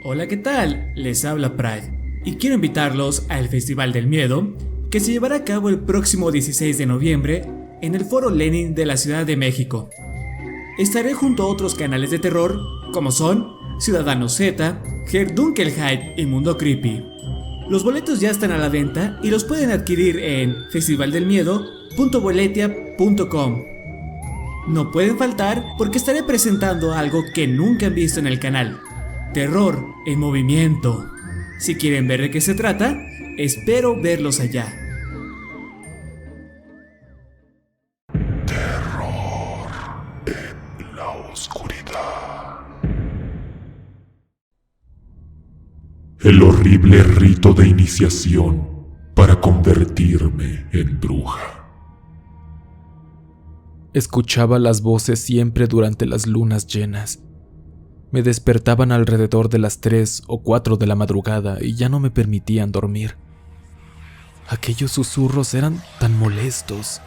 Hola, ¿qué tal? Les habla Pride y quiero invitarlos al Festival del Miedo que se llevará a cabo el próximo 16 de noviembre en el Foro Lenin de la Ciudad de México. Estaré junto a otros canales de terror como son Ciudadano Z, Herr Dunkelheit y Mundo Creepy. Los boletos ya están a la venta y los pueden adquirir en festivaldelmiedo.boletia.com. No pueden faltar porque estaré presentando algo que nunca han visto en el canal: terror en movimiento. Si quieren ver de qué se trata, espero verlos allá. Terror en la oscuridad. El horrible rito de iniciación para convertirme en bruja. Escuchaba las voces siempre durante las lunas llenas. Me despertaban alrededor de las 3 o 4 de la madrugada y ya no me permitían dormir. Aquellos susurros eran tan molestos.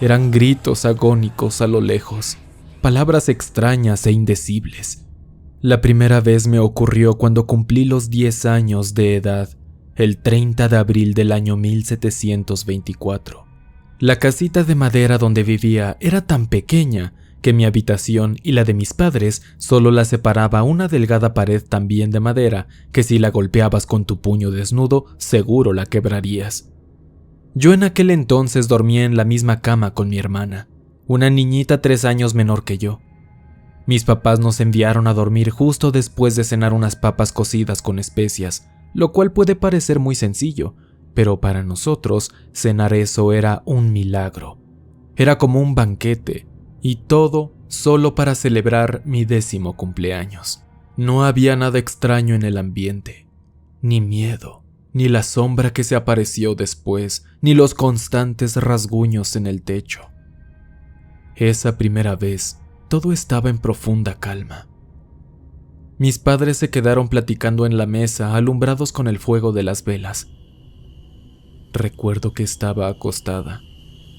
Eran gritos agónicos a lo lejos, palabras extrañas e indecibles. La primera vez me ocurrió cuando cumplí los 10 años de edad, el 30 de abril del año 1724. La casita de madera donde vivía era tan pequeña que mi habitación y la de mis padres solo la separaba una delgada pared también de madera que si la golpeabas con tu puño desnudo seguro la quebrarías. Yo en aquel entonces dormía en la misma cama con mi hermana, una niñita 3 años menor que yo. Mis papás nos enviaron a dormir justo después de cenar unas papas cocidas con especias, lo cual puede parecer muy sencillo, pero para nosotros cenar eso era un milagro. Era como un banquete, y todo solo para celebrar mi 10º cumpleaños. No había nada extraño en el ambiente, ni miedo, ni la sombra que se apareció después, ni los constantes rasguños en el techo. Esa primera vez, todo estaba en profunda calma. Mis padres se quedaron platicando en la mesa, alumbrados con el fuego de las velas. Recuerdo que estaba acostada.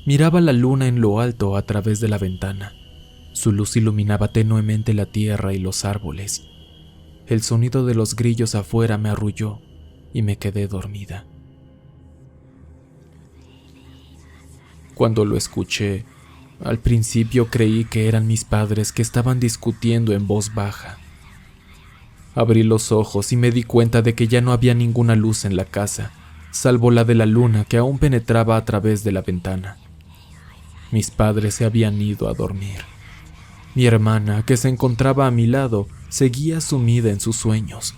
Miraba la luna en lo alto a través de la ventana. Su luz iluminaba tenuemente la tierra y los árboles. El sonido de los grillos afuera me arrulló y me quedé dormida. Cuando lo escuché, al principio creí que eran mis padres que estaban discutiendo en voz baja. Abrí los ojos y me di cuenta de que ya no había ninguna luz en la casa, salvo la de la luna que aún penetraba a través de la ventana. Mis padres se habían ido a dormir. Mi hermana, que se encontraba a mi lado, seguía sumida en sus sueños.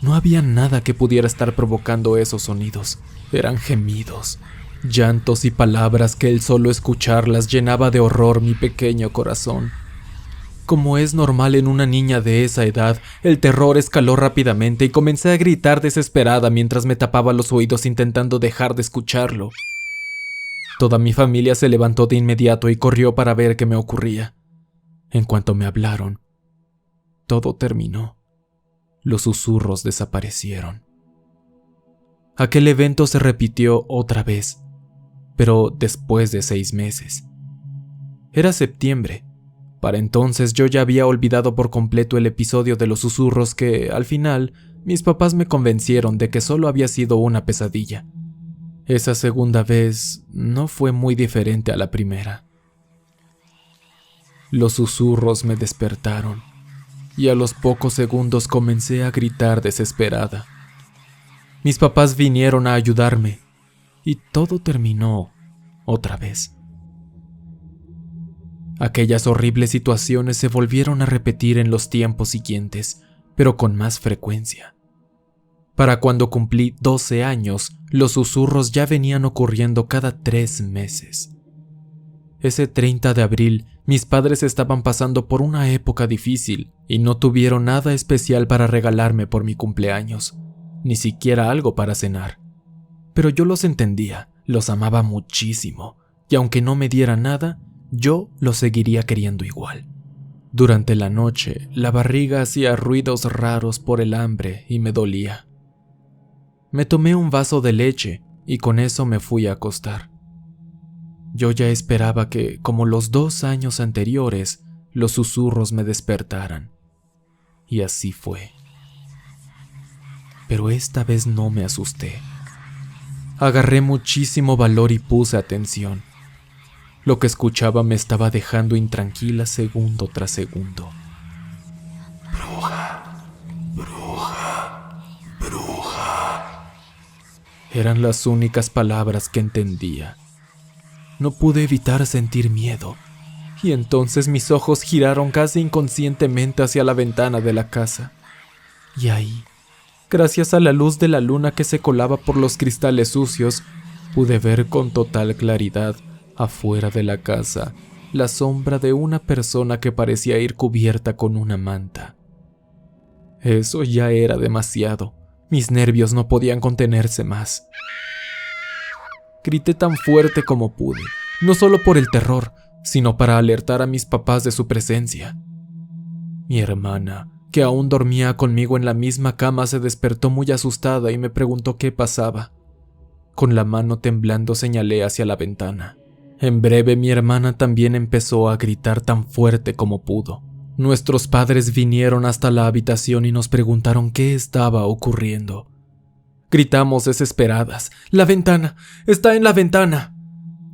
No había nada que pudiera estar provocando esos sonidos. Eran gemidos, llantos y palabras que el solo escucharlas llenaba de horror mi pequeño corazón. Como es normal en una niña de esa edad, el terror escaló rápidamente y comencé a gritar desesperada mientras me tapaba los oídos intentando dejar de escucharlo. Toda mi familia se levantó de inmediato y corrió para ver qué me ocurría. En cuanto me hablaron, todo terminó. Los susurros desaparecieron. Aquel evento se repitió otra vez, pero después de 6 meses. Era septiembre. Para entonces yo ya había olvidado por completo el episodio de los susurros que, al final, mis papás me convencieron de que solo había sido una pesadilla. Esa segunda vez no fue muy diferente a la primera. Los susurros me despertaron, y a los pocos segundos comencé a gritar desesperada. Mis papás vinieron a ayudarme, y todo terminó otra vez. Aquellas horribles situaciones se volvieron a repetir en los tiempos siguientes, pero con más frecuencia. Para cuando cumplí 12 años, los susurros ya venían ocurriendo cada 3 meses. Ese 30 de abril, mis padres estaban pasando por una época difícil y no tuvieron nada especial para regalarme por mi cumpleaños, ni siquiera algo para cenar. Pero yo los entendía, los amaba muchísimo, y aunque no me diera nada, yo los seguiría queriendo igual. Durante la noche, la barriga hacía ruidos raros por el hambre y me dolía. Me tomé un vaso de leche y con eso me fui a acostar. Yo ya esperaba que, como los 2 años anteriores, los susurros me despertaran. Y así fue. Pero esta vez no me asusté. Agarré muchísimo valor y puse atención. Lo que escuchaba me estaba dejando intranquila segundo tras segundo. Bruja, bruja, bruja. Eran las únicas palabras que entendía. No pude evitar sentir miedo, y entonces mis ojos giraron casi inconscientemente hacia la ventana de la casa. Y ahí, gracias a la luz de la luna que se colaba por los cristales sucios, pude ver con total claridad, afuera de la casa, la sombra de una persona que parecía ir cubierta con una manta. Eso ya era demasiado. Mis nervios no podían contenerse más. Grité tan fuerte como pude, no solo por el terror, sino para alertar a mis papás de su presencia. Mi hermana, que aún dormía conmigo en la misma cama, se despertó muy asustada y me preguntó qué pasaba. Con la mano temblando señalé hacia la ventana. En breve mi hermana también empezó a gritar tan fuerte como pudo. Nuestros padres vinieron hasta la habitación y nos preguntaron qué estaba ocurriendo. Gritamos desesperadas: «¡La ventana! ¡Está en la ventana!».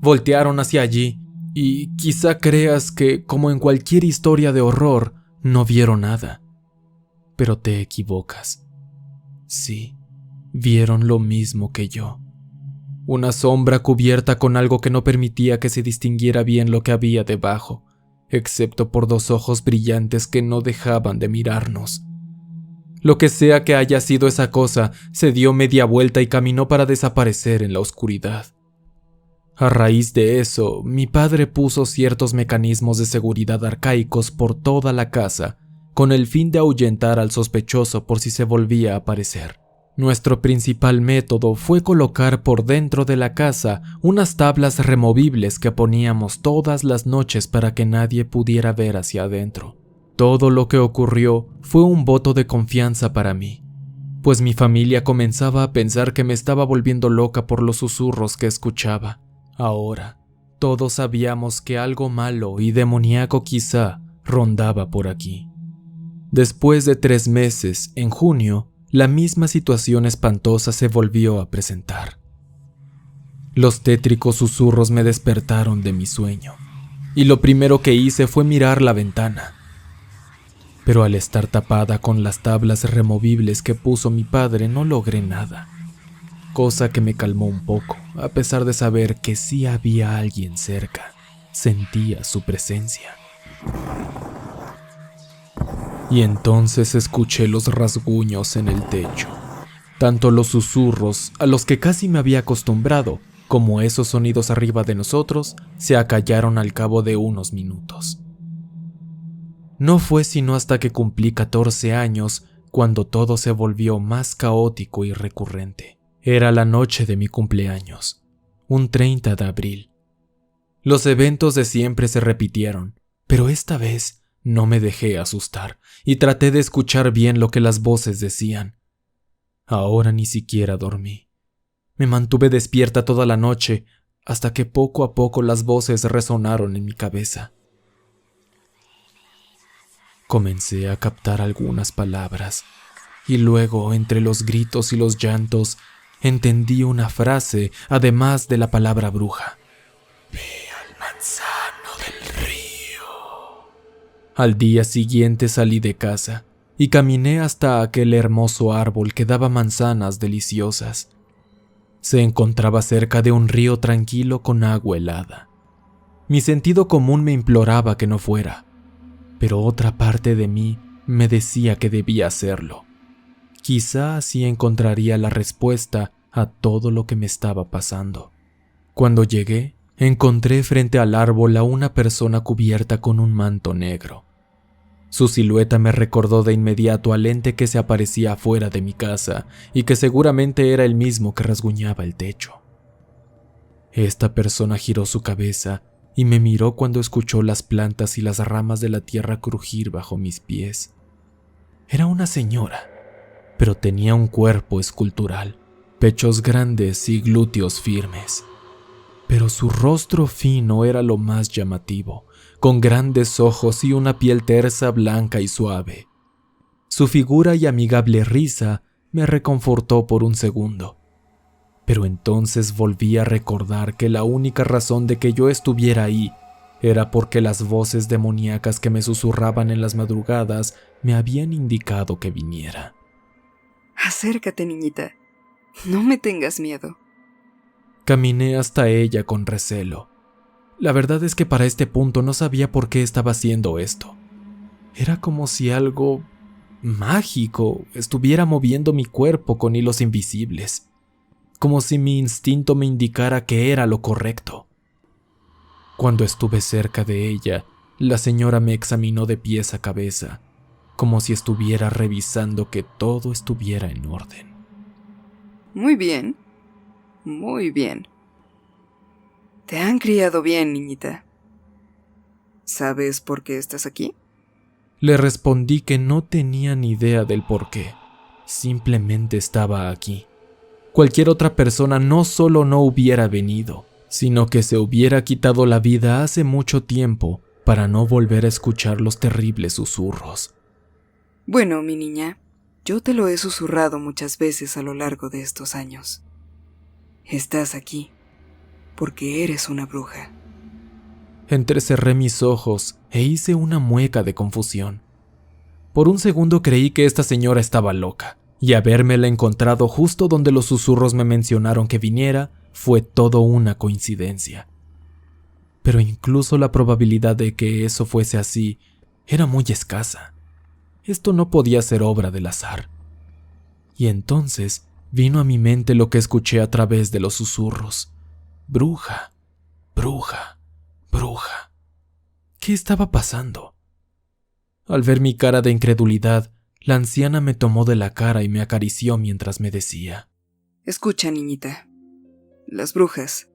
Voltearon hacia allí y quizá creas que, como en cualquier historia de horror, no vieron nada. Pero te equivocas. Sí, vieron lo mismo que yo. Una sombra cubierta con algo que no permitía que se distinguiera bien lo que había debajo, excepto por dos ojos brillantes que no dejaban de mirarnos. Lo que sea que haya sido esa cosa, se dio media vuelta y caminó para desaparecer en la oscuridad. A raíz de eso, mi padre puso ciertos mecanismos de seguridad arcaicos por toda la casa, con el fin de ahuyentar al sospechoso por si se volvía a aparecer. Nuestro principal método fue colocar por dentro de la casa unas tablas removibles que poníamos todas las noches para que nadie pudiera ver hacia adentro. Todo lo que ocurrió fue un voto de confianza para mí, pues mi familia comenzaba a pensar que me estaba volviendo loca por los susurros que escuchaba. Ahora, todos sabíamos que algo malo y demoníaco quizá rondaba por aquí. Después de 3 meses, en junio, la misma situación espantosa se volvió a presentar. Los tétricos susurros me despertaron de mi sueño, y lo primero que hice fue mirar la ventana. Pero al estar tapada con las tablas removibles que puso mi padre, no logré nada, cosa que me calmó un poco, a pesar de saber que sí había alguien cerca. Sentía su presencia. Y entonces escuché los rasguños en el techo. Tanto los susurros, a los que casi me había acostumbrado, como esos sonidos arriba de nosotros, se acallaron al cabo de unos minutos. No fue sino hasta que cumplí 14 años cuando todo se volvió más caótico y recurrente. Era la noche de mi cumpleaños, un 30 de abril. Los eventos de siempre se repitieron, pero esta vez no me dejé asustar y traté de escuchar bien lo que las voces decían. Ahora ni siquiera dormí. Me mantuve despierta toda la noche hasta que poco a poco las voces resonaron en mi cabeza. Comencé a captar algunas palabras y luego, entre los gritos y los llantos, entendí una frase además de la palabra bruja. Ve al manzano del río. Al día siguiente salí de casa y caminé hasta aquel hermoso árbol que daba manzanas deliciosas. Se encontraba cerca de un río tranquilo con agua helada. Mi sentido común me imploraba que no fuera, pero otra parte de mí me decía que debía hacerlo. Quizá así encontraría la respuesta a todo lo que me estaba pasando. Cuando llegué, encontré frente al árbol a una persona cubierta con un manto negro. Su silueta me recordó de inmediato al ente que se aparecía afuera de mi casa y que seguramente era el mismo que rasguñaba el techo. Esta persona giró su cabeza y me miró cuando escuchó las plantas y las ramas de la tierra crujir bajo mis pies. Era una señora, pero tenía un cuerpo escultural, pechos grandes y glúteos firmes. Pero su rostro fino era lo más llamativo, con grandes ojos y una piel tersa, blanca y suave. Su figura y amigable risa me reconfortó por un segundo. Pero entonces volví a recordar que la única razón de que yo estuviera ahí era porque las voces demoníacas que me susurraban en las madrugadas me habían indicado que viniera. Acércate, niñita. No me tengas miedo. Caminé hasta ella con recelo. La verdad es que para este punto no sabía por qué estaba haciendo esto. Era como si algo mágico estuviera moviendo mi cuerpo con hilos invisibles, como si mi instinto me indicara que era lo correcto. Cuando estuve cerca de ella, la señora me examinó de pies a cabeza, como si estuviera revisando que todo estuviera en orden. Muy bien. Muy bien. Te han criado bien, niñita. ¿Sabes por qué estás aquí? Le respondí que no tenía ni idea del por qué. Simplemente estaba aquí. Cualquier otra persona no solo no hubiera venido, sino que se hubiera quitado la vida hace mucho tiempo para no volver a escuchar los terribles susurros. Bueno, mi niña, yo te lo he susurrado muchas veces a lo largo de estos años. Estás aquí porque eres una bruja. Entrecerré mis ojos e hice una mueca de confusión. Por un segundo creí que esta señora estaba loca, y habérmela encontrado justo donde los susurros me mencionaron que viniera fue todo una coincidencia. Pero incluso la probabilidad de que eso fuese así era muy escasa. Esto no podía ser obra del azar. Y entonces vino a mi mente lo que escuché a través de los susurros. Bruja, bruja, bruja. ¿Qué estaba pasando? Al ver mi cara de incredulidad, la anciana me tomó de la cara y me acarició mientras me decía: Escucha, niñita. Las brujas,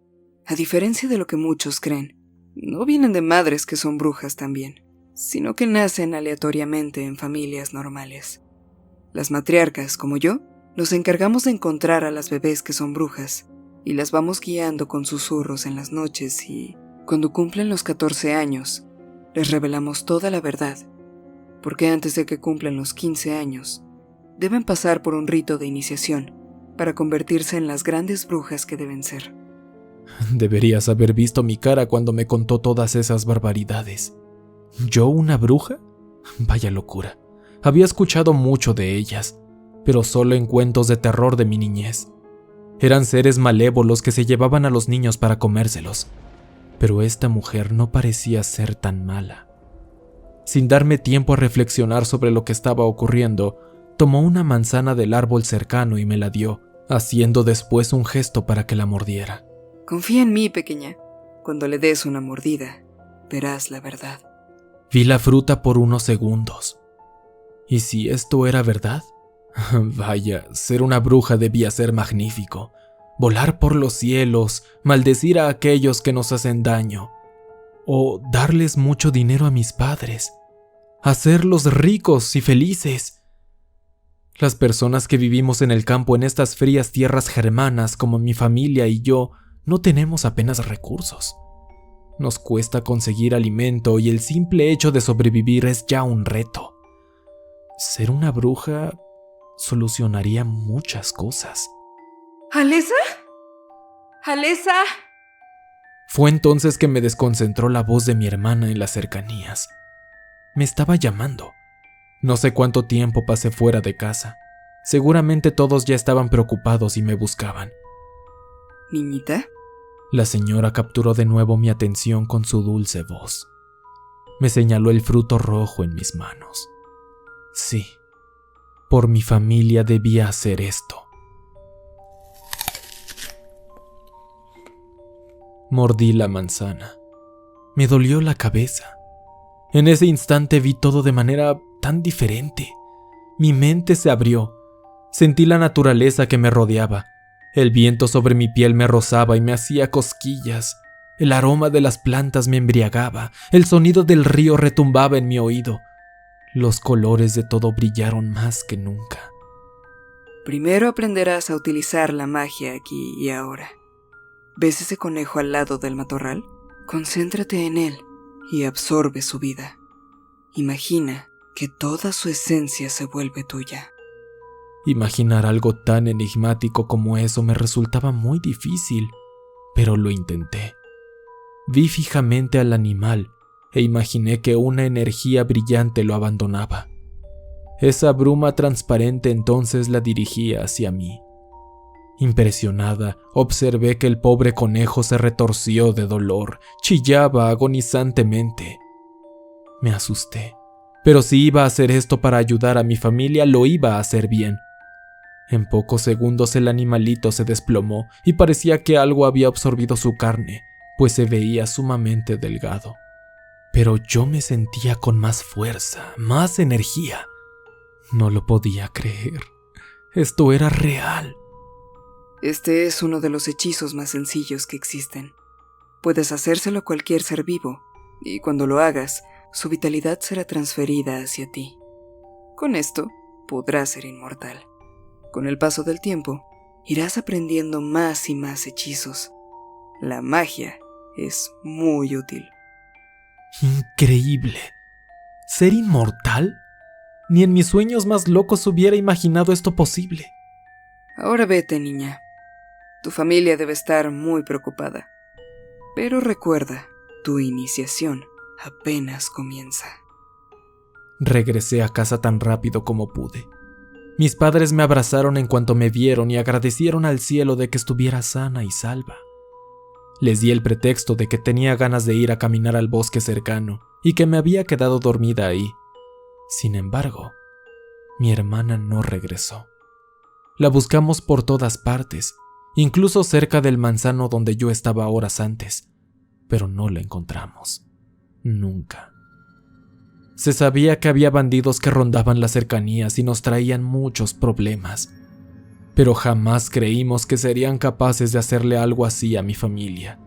a diferencia de lo que muchos creen, no vienen de madres que son brujas también, sino que nacen aleatoriamente en familias normales. Las matriarcas, como yo, nos encargamos de encontrar a las bebés que son brujas y las vamos guiando con susurros en las noches y, cuando cumplen los 14 años, les revelamos toda la verdad, porque antes de que cumplan los 15 años, deben pasar por un rito de iniciación para convertirse en las grandes brujas que deben ser. Deberías haber visto mi cara cuando me contó todas esas barbaridades. ¿Yo una bruja? Vaya locura. Había escuchado mucho de ellas, pero solo en cuentos de terror de mi niñez. Eran seres malévolos que se llevaban a los niños para comérselos. Pero esta mujer no parecía ser tan mala. Sin darme tiempo a reflexionar sobre lo que estaba ocurriendo, tomó una manzana del árbol cercano y me la dio, haciendo después un gesto para que la mordiera. Confía en mí, pequeña. Cuando le des una mordida, verás la verdad. Vi la fruta por unos segundos. ¿Y si esto era verdad? Vaya, ser una bruja debía ser magnífico. Volar por los cielos, maldecir a aquellos que nos hacen daño. O darles mucho dinero a mis padres. Hacerlos ricos y felices. Las personas que vivimos en el campo en estas frías tierras germanas como mi familia y yo no tenemos apenas recursos. Nos cuesta conseguir alimento y el simple hecho de sobrevivir es ya un reto. Ser una bruja solucionaría muchas cosas. ¿Alesa? ¿Alesa? Fue entonces que me desconcentró la voz de mi hermana en las cercanías. Me estaba llamando. No sé cuánto tiempo pasé fuera de casa. Seguramente todos ya estaban preocupados y me buscaban. ¿Niñita? La señora capturó de nuevo mi atención con su dulce voz. Me señaló el fruto rojo en mis manos. Sí, por mi familia debía hacer esto. Mordí la manzana. Me dolió la cabeza. En ese instante vi todo de manera tan diferente. Mi mente se abrió. Sentí la naturaleza que me rodeaba. El viento sobre mi piel me rozaba y me hacía cosquillas. El aroma de las plantas me embriagaba. El sonido del río retumbaba en mi oído. Los colores de todo brillaron más que nunca. Primero aprenderás a utilizar la magia aquí y ahora. ¿Ves ese conejo al lado del matorral? Concéntrate en él y absorbe su vida. Imagina que toda su esencia se vuelve tuya. Imaginar algo tan enigmático como eso me resultaba muy difícil, pero lo intenté. Vi fijamente al animal e imaginé que una energía brillante lo abandonaba. Esa bruma transparente entonces la dirigía hacia mí. Impresionada, observé que el pobre conejo se retorció de dolor, chillaba agonizantemente. Me asusté, pero si iba a hacer esto para ayudar a mi familia, lo iba a hacer bien. En pocos segundos el animalito se desplomó y parecía que algo había absorbido su carne, pues se veía sumamente delgado. Pero yo me sentía con más fuerza, más energía. No lo podía creer. Esto era real. Este es uno de los hechizos más sencillos que existen. Puedes hacérselo a cualquier ser vivo, y cuando lo hagas, su vitalidad será transferida hacia ti. Con esto, podrás ser inmortal. Con el paso del tiempo, irás aprendiendo más y más hechizos. La magia es muy útil. Increíble. ¿Ser inmortal? Ni en mis sueños más locos hubiera imaginado esto posible. Ahora vete, niña. Tu familia debe estar muy preocupada. Pero recuerda, tu iniciación apenas comienza. Regresé a casa tan rápido como pude. Mis padres me abrazaron en cuanto me vieron y agradecieron al cielo de que estuviera sana y salva. Les di el pretexto de que tenía ganas de ir a caminar al bosque cercano y que me había quedado dormida ahí. Sin embargo, mi hermana no regresó. La buscamos por todas partes, incluso cerca del manzano donde yo estaba horas antes, pero no la encontramos. Nunca. Se sabía que había bandidos que rondaban las cercanías y nos traían muchos problemas, pero jamás creímos que serían capaces de hacerle algo así a mi familia.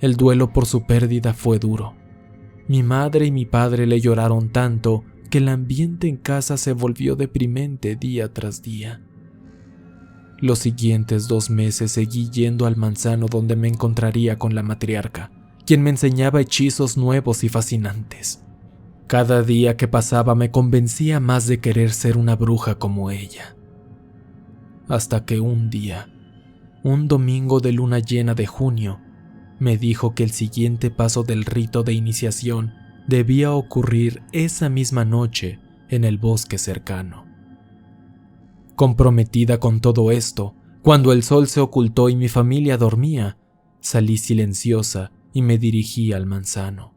El duelo por su pérdida fue duro. Mi madre y mi padre le lloraron tanto que el ambiente en casa se volvió deprimente día tras día. Los siguientes 2 meses seguí yendo al manzano donde me encontraría con la matriarca, quien me enseñaba hechizos nuevos y fascinantes. Cada día que pasaba me convencía más de querer ser una bruja como ella. Hasta que un día, un domingo de luna llena de junio, me dijo que el siguiente paso del rito de iniciación debía ocurrir esa misma noche en el bosque cercano. Comprometida con todo esto, cuando el sol se ocultó y mi familia dormía, salí silenciosa y me dirigí al manzano.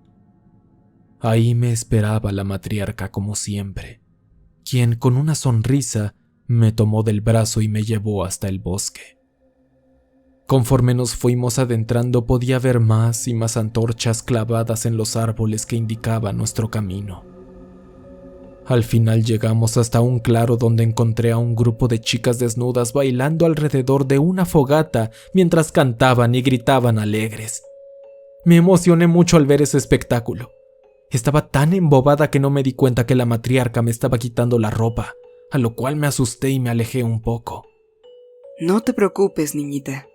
Ahí me esperaba la matriarca como siempre, quien con una sonrisa me tomó del brazo y me llevó hasta el bosque. Conforme nos fuimos adentrando podía ver más y más antorchas clavadas en los árboles que indicaban nuestro camino. Al final llegamos hasta un claro donde encontré a un grupo de chicas desnudas bailando alrededor de una fogata mientras cantaban y gritaban alegres. Me emocioné mucho al ver ese espectáculo. Estaba tan embobada que no me di cuenta que la matriarca me estaba quitando la ropa, a lo cual me asusté y me alejé un poco. No te preocupes, niñita.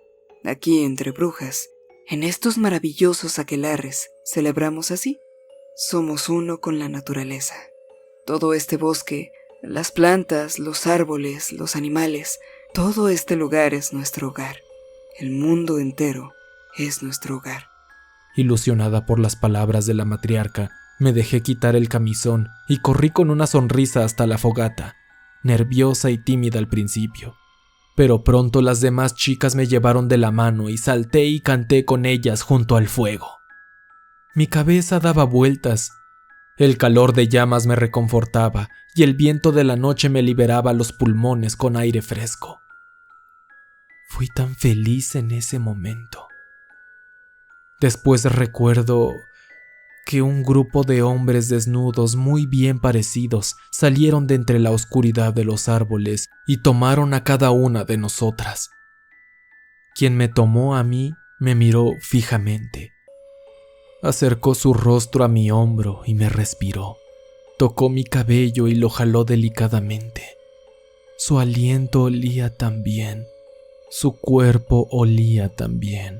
Aquí entre brujas, en estos maravillosos aquelarres, celebramos así. Somos uno con la naturaleza. Todo este bosque, las plantas, los árboles, los animales, todo este lugar es nuestro hogar. El mundo entero es nuestro hogar. Ilusionada por las palabras de la matriarca, me dejé quitar el camisón y corrí con una sonrisa hasta la fogata, nerviosa y tímida al principio. Pero pronto las demás chicas me llevaron de la mano y salté y canté con ellas junto al fuego. Mi cabeza daba vueltas. El calor de llamas me reconfortaba y el viento de la noche me liberaba los pulmones con aire fresco. Fui tan feliz en ese momento. Después recuerdo que un grupo de hombres desnudos muy bien parecidos salieron de entre la oscuridad de los árboles y tomaron a cada una de nosotras. Quien me tomó a mí me miró fijamente. Acercó su rostro a mi hombro y me respiró. Tocó mi cabello y lo jaló delicadamente. Su aliento olía tan bien. Su cuerpo olía tan bien.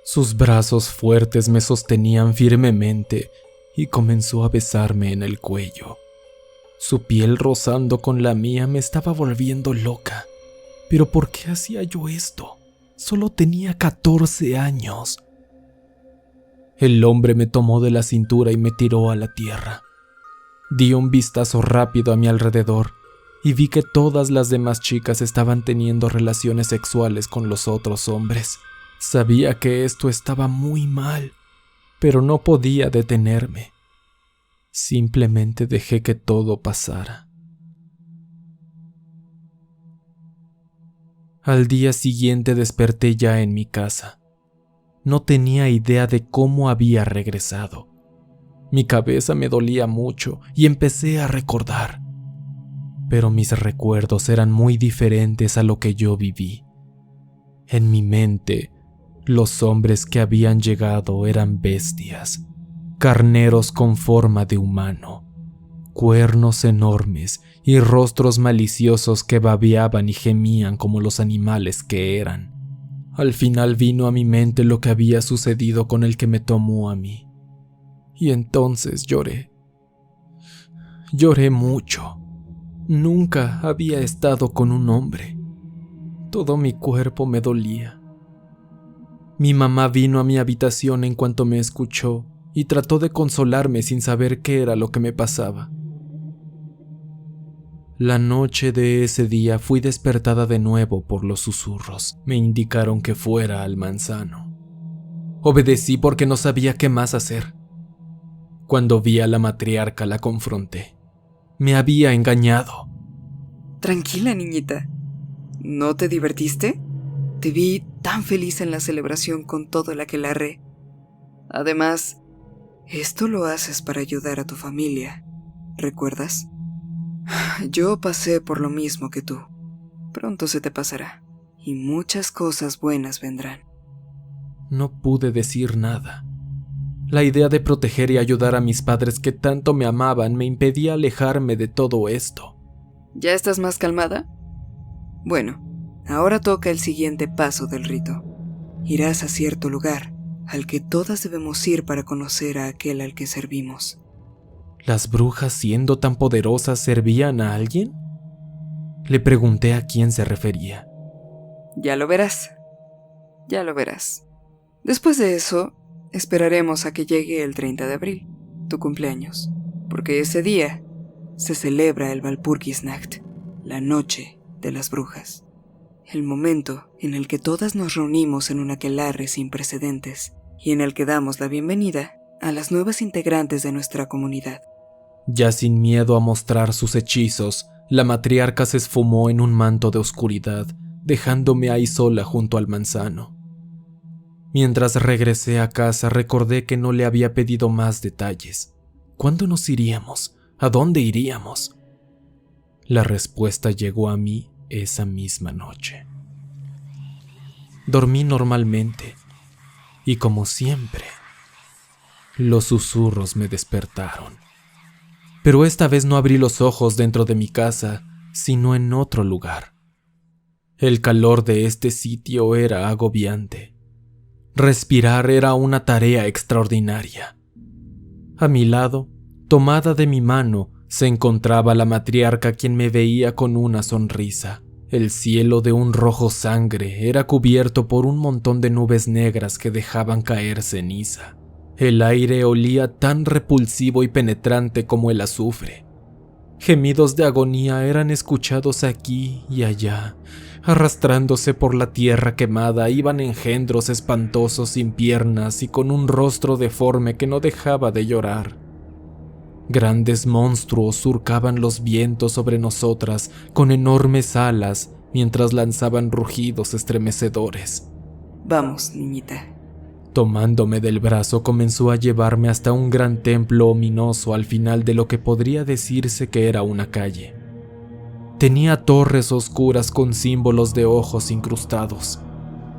Sus brazos fuertes me sostenían firmemente y comenzó a besarme en el cuello. Su piel rozando con la mía me estaba volviendo loca. ¿Pero por qué hacía yo esto? Solo tenía 14 años. El hombre me tomó de la cintura y me tiró a la tierra. Di un vistazo rápido a mi alrededor y vi que todas las demás chicas estaban teniendo relaciones sexuales con los otros hombres. Sabía que esto estaba muy mal, pero no podía detenerme. Simplemente dejé que todo pasara. Al día siguiente desperté ya en mi casa. No tenía idea de cómo había regresado. Mi cabeza me dolía mucho y empecé a recordar. Pero mis recuerdos eran muy diferentes a lo que yo viví. En mi mente, los hombres que habían llegado eran bestias, carneros con forma de humano, cuernos enormes y rostros maliciosos que babeaban y gemían como los animales que eran. Al final vino a mi mente lo que había sucedido con el que me tomó a mí. Y entonces lloré. Lloré mucho. Nunca había estado con un hombre. Todo mi cuerpo me dolía. Mi mamá vino a mi habitación en cuanto me escuchó y trató de consolarme sin saber qué era lo que me pasaba. La noche de ese día fui despertada de nuevo por los susurros. Me indicaron que fuera al manzano. Obedecí porque no sabía qué más hacer. Cuando vi a la matriarca la confronté. Me había engañado. Tranquila, niñita. ¿No te divertiste? Te vi tan feliz en la celebración con todo el aquelarre. Además, esto lo haces para ayudar a tu familia, ¿recuerdas? Yo pasé por lo mismo que tú. Pronto se te pasará, y muchas cosas buenas vendrán. No pude decir nada. La idea de proteger y ayudar a mis padres que tanto me amaban me impedía alejarme de todo esto. ¿Ya estás más calmada? Bueno, ahora toca el siguiente paso del rito. Irás a cierto lugar, al que todas debemos ir para conocer a aquel al que servimos. ¿Las brujas, siendo tan poderosas, servían a alguien? Le pregunté a quién se refería. Ya lo verás. Ya lo verás. Después de eso, esperaremos a que llegue el 30 de abril, tu cumpleaños, porque ese día se celebra el Walpurgisnacht, la noche de las brujas, el momento en el que todas nos reunimos en un aquelarre sin precedentes y en el que damos la bienvenida a las nuevas integrantes de nuestra comunidad. Ya sin miedo a mostrar sus hechizos, la matriarca se esfumó en un manto de oscuridad, dejándome ahí sola junto al manzano. Mientras regresé a casa recordé que no le había pedido más detalles. ¿Cuándo nos iríamos? ¿A dónde iríamos? La respuesta llegó a mí esa misma noche. Dormí normalmente y, como siempre, los susurros me despertaron. Pero esta vez no abrí los ojos dentro de mi casa, sino en otro lugar. El calor de este sitio era agobiante. Respirar era una tarea extraordinaria. A mi lado, tomada de mi mano, se encontraba la matriarca, quien me veía con una sonrisa. El cielo, de un rojo sangre, era cubierto por un montón de nubes negras que dejaban caer ceniza. El aire olía tan repulsivo y penetrante como el azufre. Gemidos de agonía eran escuchados aquí y allá. Arrastrándose por la tierra quemada iban engendros espantosos sin piernas y con un rostro deforme que no dejaba de llorar. Grandes monstruos surcaban los vientos sobre nosotras con enormes alas mientras lanzaban rugidos estremecedores. Vamos, niñita. Tomándome del brazo comenzó a llevarme hasta un gran templo ominoso al final de lo que podría decirse que era una calle. Tenía torres oscuras con símbolos de ojos incrustados.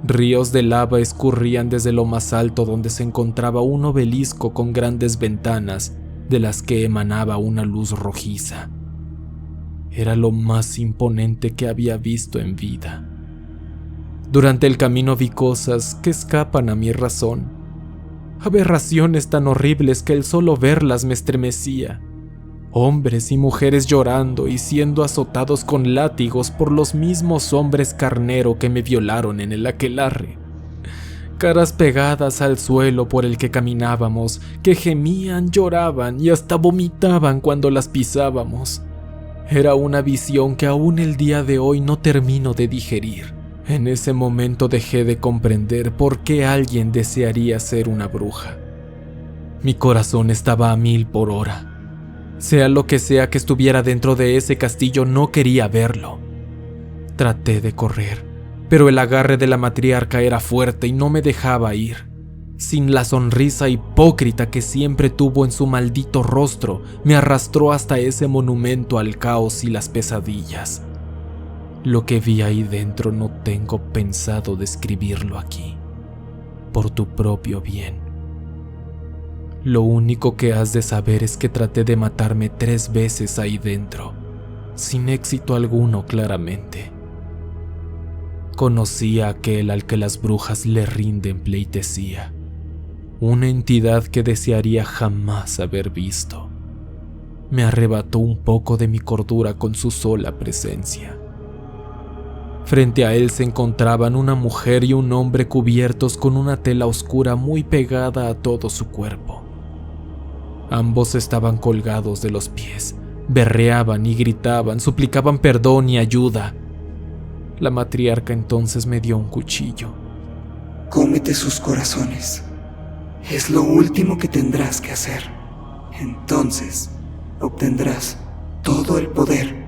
Ríos de lava escurrían desde lo más alto, donde se encontraba un obelisco con grandes ventanas de las que emanaba una luz rojiza. Era lo más imponente que había visto en vida. Durante el camino vi cosas que escapan a mi razón. aberraciones tan horribles que el solo verlas me estremecía. Hombres y mujeres llorando y siendo azotados con látigos por los mismos hombres carnero que me violaron en el aquelarre. Caras pegadas al suelo por el que caminábamos, que gemían, lloraban y hasta vomitaban cuando las pisábamos. Era una visión que aún el día de hoy no termino de digerir. En ese momento dejé de comprender por qué alguien desearía ser una bruja. Mi corazón estaba a 1000 por hora. Sea lo que sea que estuviera dentro de ese castillo, no quería verlo. Traté de correr, pero el agarre de la matriarca era fuerte y no me dejaba ir. Sin la sonrisa hipócrita que siempre tuvo en su maldito rostro, me arrastró hasta ese monumento al caos y las pesadillas. Lo que vi ahí dentro no tengo pensado describirlo aquí, por tu propio bien. Lo único que has de saber es que traté de matarme 3 veces ahí dentro, sin éxito alguno claramente. Conocí a aquel al que las brujas le rinden pleitesía, una entidad que desearía jamás haber visto. Me arrebató un poco de mi cordura con su sola presencia. Frente a él se encontraban una mujer y un hombre cubiertos con una tela oscura muy pegada a todo su cuerpo. Ambos estaban colgados de los pies, berreaban y gritaban, suplicaban perdón y ayuda. La matriarca entonces me dio un cuchillo. Cómete sus corazones. Es lo último que tendrás que hacer. Entonces obtendrás todo el poder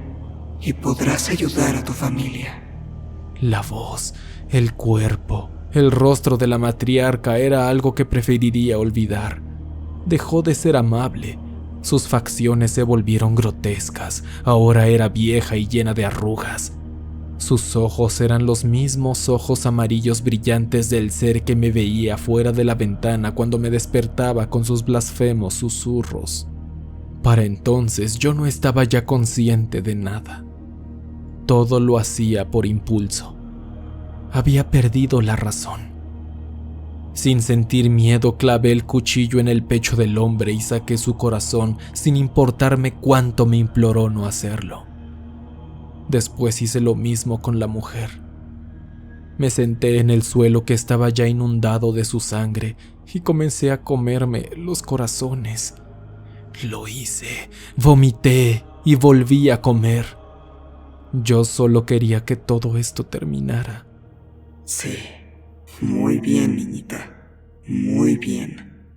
y podrás ayudar a tu familia. La voz, el cuerpo, el rostro de la matriarca era algo que preferiría olvidar. Dejó de ser amable. Sus facciones se volvieron grotescas. Ahora era vieja y llena de arrugas. Sus ojos eran los mismos ojos amarillos brillantes del ser que me veía fuera de la ventana cuando me despertaba con sus blasfemos susurros. Para entonces yo no estaba ya consciente de nada. Todo lo hacía por impulso. Había perdido la razón. Sin sentir miedo, clavé el cuchillo en el pecho del hombre y saqué su corazón sin importarme cuánto me imploró no hacerlo. Después hice lo mismo con la mujer. Me senté en el suelo que estaba ya inundado de su sangre y comencé a comerme los corazones. Lo hice, vomité y volví a comer. Yo solo quería que todo esto terminara. Sí, muy bien, niñita, muy bien.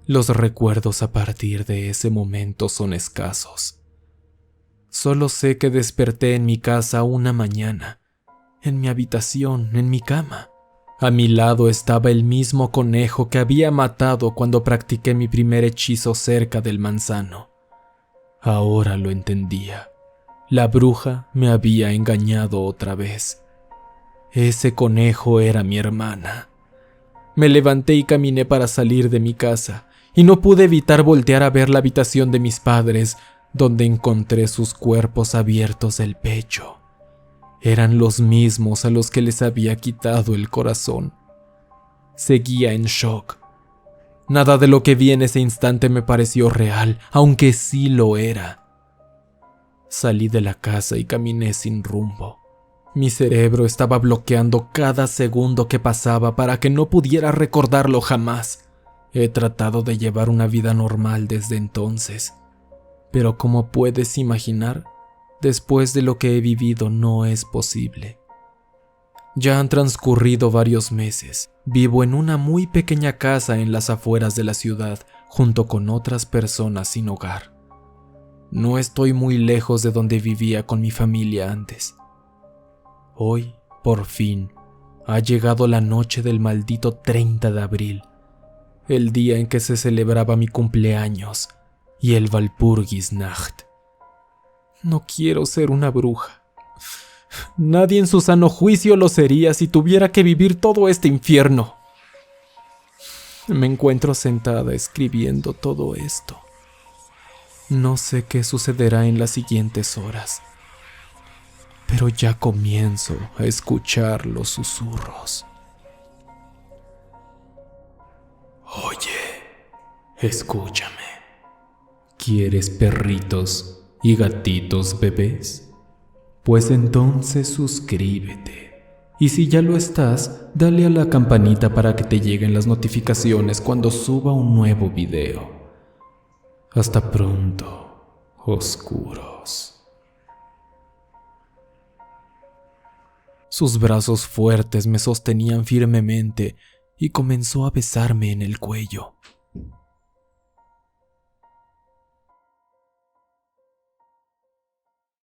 Los recuerdos a partir de ese momento son escasos. Solo sé que desperté en mi casa una mañana, en mi habitación, en mi cama. A mi lado estaba el mismo conejo que había matado cuando practiqué mi primer hechizo cerca del manzano. Ahora lo entendía. La bruja me había engañado otra vez. Ese conejo era mi hermana. Me levanté y caminé para salir de mi casa, y no pude evitar voltear a ver la habitación de mis padres, donde encontré sus cuerpos abiertos del pecho. Eran los mismos a los que les había quitado el corazón. Seguía en shock. Nada de lo que vi en ese instante me pareció real, aunque sí lo era. Salí de la casa y caminé sin rumbo. Mi cerebro estaba bloqueando cada segundo que pasaba para que no pudiera recordarlo jamás. He tratado de llevar una vida normal desde entonces, pero como puedes imaginar, después de lo que he vivido no es posible. Ya han transcurrido varios meses. Vivo en una muy pequeña casa en las afueras de la ciudad, junto con otras personas sin hogar. No estoy muy lejos de donde vivía con mi familia antes. Hoy, por fin, ha llegado la noche del maldito 30 de abril, el día en que se celebraba mi cumpleaños y el Walpurgisnacht. No quiero ser una bruja. Nadie en su sano juicio lo sería si tuviera que vivir todo este infierno. Me encuentro sentada escribiendo todo esto. No sé qué sucederá en las siguientes horas, pero ya comienzo a escuchar los susurros. Oye. Escúchame. ¿Quieres perritos y gatitos bebés? Pues entonces suscríbete. Y si ya lo estás, dale a la campanita para que te lleguen las notificaciones cuando suba un nuevo video. Hasta pronto, oscuros. Sus brazos fuertes me sostenían firmemente y comenzó a besarme en el cuello.